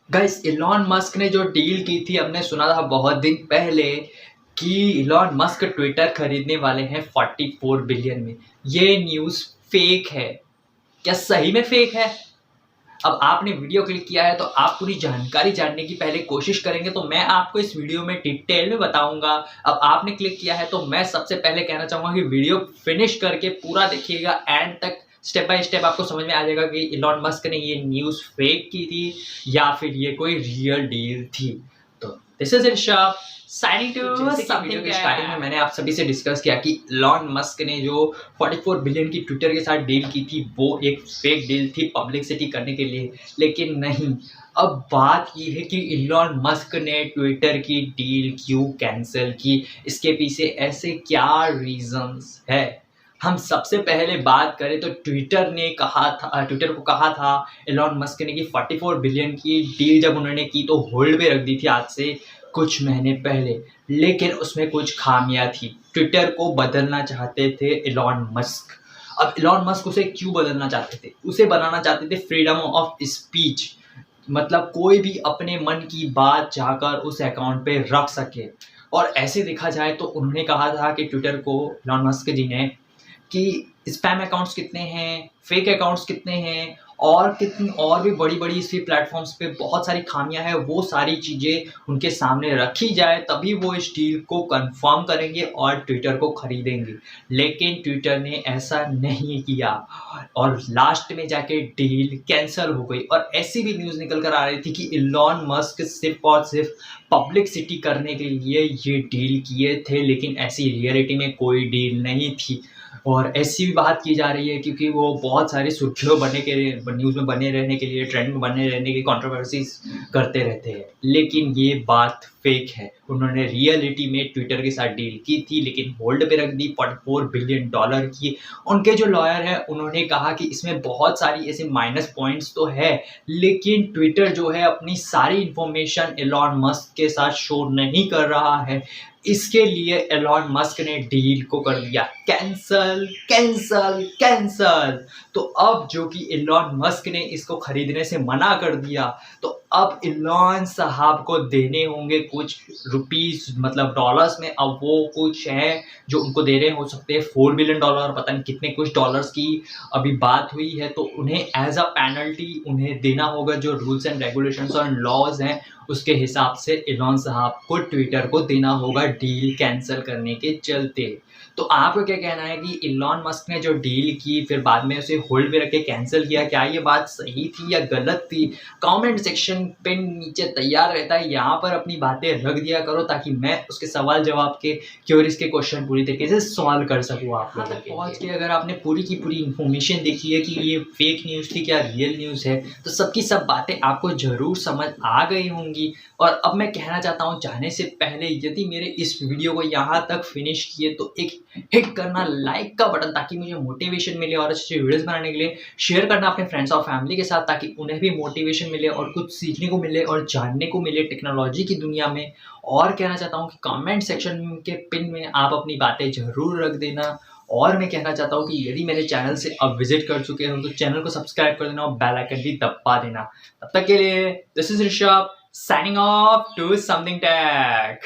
Guys Elon Musk ने जो deal की थी हमने सुना था बहुत दिन पहले कि इलॉन मस्क ट्विटर खरीदने वाले हैं 44 बिलियन में। ये न्यूज़ फेक है। क्या सही में फेक है? अब आपने वीडियो क्लिक किया है तो आप पूरी जानकारी जानने की पहले कोशिश करेंगे तो मैं आपको इस वीडियो में डिटेल में बताऊंगा। अब आपने क्लिक किया है तो मैं सबसे पहले कहना चाहूंगा कि वीडियो फिनिश करके पूरा देखिएगा एंड तक। स्टेप बाय स्टेप आपको समझ में आ जाएगा कि इलॉन मस्क ने ये न्यूज़ फेक की थी या फिर ये कोई रियल डील थी। तो this is Irshad signing to video के स्टार्टिंग में मैंने आप सभी से डिस्कस किया कि इलॉन मस्क ने जो 44 बिलियन की ट्विटर के साथ डील की थी वो एक फेक डील थी पब्लिसिटी करने के लिए, लेकिन नहीं। अब बात ये है कि इलॉन मस्क ने ट्विटर की डील क्यों कैंसिल की, इसके पीछे ऐसे क्या रीजंस है। हम सबसे पहले बात करें तो ट्विटर को कहा था एलॉन मस्क ने कि 44 बिलियन की डील जब उन्होंने की तो होल्ड पे रख दी थी आज से कुछ महीने पहले, लेकिन उसमें कुछ खामियां थी। ट्विटर को बदलना चाहते थे एलॉन मस्क। अब एलॉन मस्क उसे क्यों बदलना चाहते थे? उसे बनाना चाहते थे फ्रीडम ऑफ स्पीच, मतलब कोई भी अपने मन की बात चाहकर उस अकाउंट पे रख सके। और ऐसे देखा जाए तो उन्होंने कहा था कि ट्विटर को, एलॉन मस्क जी ने, कि स्पैम अकाउंट्स कितने हैं, फेक अकाउंट्स कितने हैं और कितनी और भी बड़ी-बड़ी इसी प्लेटफ़ॉर्म्स पे बहुत सारी खामियां हैं, वो सारी चीज़ें उनके सामने रखी जाए तभी वो इस डील को कंफर्म करेंगे और ट्विटर को खरीदेंगे। लेकिन ट्विटर ने ऐसा नहीं किया और लास्ट में जाके डील कैंसल हो गई। और ऐसी भी न्यूज़ निकल कर आ रही थी कि इलॉन मस्क सिर्फ और सिर्फ पब्लिसिटी करने के लिए ये डील किए थे, लेकिन ऐसी रियलिटी में कोई डील नहीं थी। और ऐसी भी बात की जा रही है क्योंकि वो बहुत सारी सुर्खियों बनने के लिए, न्यूज़ में बने रहने के लिए, ट्रेंड में बने रहने की कंट्रोवर्सीज करते रहते हैं, लेकिन ये बात फेक है। उन्होंने रियलिटी में ट्विटर के साथ डील की थी लेकिन होल्ड पे रख दी 44 बिलियन डॉलर की। उनके जो लॉयर है उन्होंने कहा कि इसमें बहुत सारी ऐसे माइनस पॉइंट्स तो है, लेकिन ट्विटर जो है अपनी सारी इंफॉर्मेशन एलॉन मस्क के साथ शो नहीं कर रहा है। इसके लिए एलॉन मस्क ने डील को कर दिया कैंसल कैंसल कैंसल। तो अब जो कि एलॉन मस्क ने इसको खरीदने से मना कर दिया, तो अब एलॉन साहब को देने होंगे कुछ रुपीस, मतलब डॉलर्स में। अब वो कुछ है जो उनको दे रहे हो सकते हैं $4 बिलियन, पता नहीं कितने कुछ डॉलर्स की अभी बात हुई है। तो उन्हें एज अ पेनल्टी उन्हें देना होगा जो रूल्स एंड रेगुलेशंस और लॉज हैं, उसके हिसाब से एलॉन साहब को ट्विटर को देना होगा डील कैंसिल करने के चलते। तो आपको क्या कहना है कि एलॉन मस्क ने जो डील की फिर बाद में उसे होल्ड पे रख के कैंसिल किया, क्या ये बात सही थी या गलत थी? कमेंट सेक्शन पे नीचे तैयार रहता है, यहाँ पर अपनी बातें रख दिया करो ताकि मैं उसके सवाल जवाब के, क्यूरीज के क्वेश्चन पूरी तरीके से सॉल्व कर सकूँ आप लोगों तक पहुँच के। अगर आपने पूरी की पूरी इन्फॉर्मेशन देखी है कि ये फेक न्यूज़ थी क्या रियल न्यूज़ है, तो सबकी सब बातें आपको ज़रूर समझ आ गई होंगी। और अब मैं कहना चाहता हूँ जाने से पहले, यदि मेरे इस वीडियो को यहाँ तक फिनिश किए तो एक हिट करना लाइक का बटन, ताकि मुझे मोटिवेशन मिले और अच्छे वीडियोस बनाने के लिए। शेयर करना अपने फ्रेंड्स और फैमिली के साथ ताकि उन्हें भी मोटिवेशन मिले और कुछ सीखने को मिले और जानने को मिले टेक्नोलॉजी की दुनिया में। और कहना चाहता हूँ कि कमेंट सेक्शन के पिन में आप अपनी बातें ज़रूर रख देना। और मैं कहना चाहता हूँ कि यदि मेरे चैनल से अब विजिट कर चुके हो तो चैनल को सब्सक्राइब कर देना और बेल आइकन भी दबा देना। तब तक के लिए this is Rishabh signing off to something tech.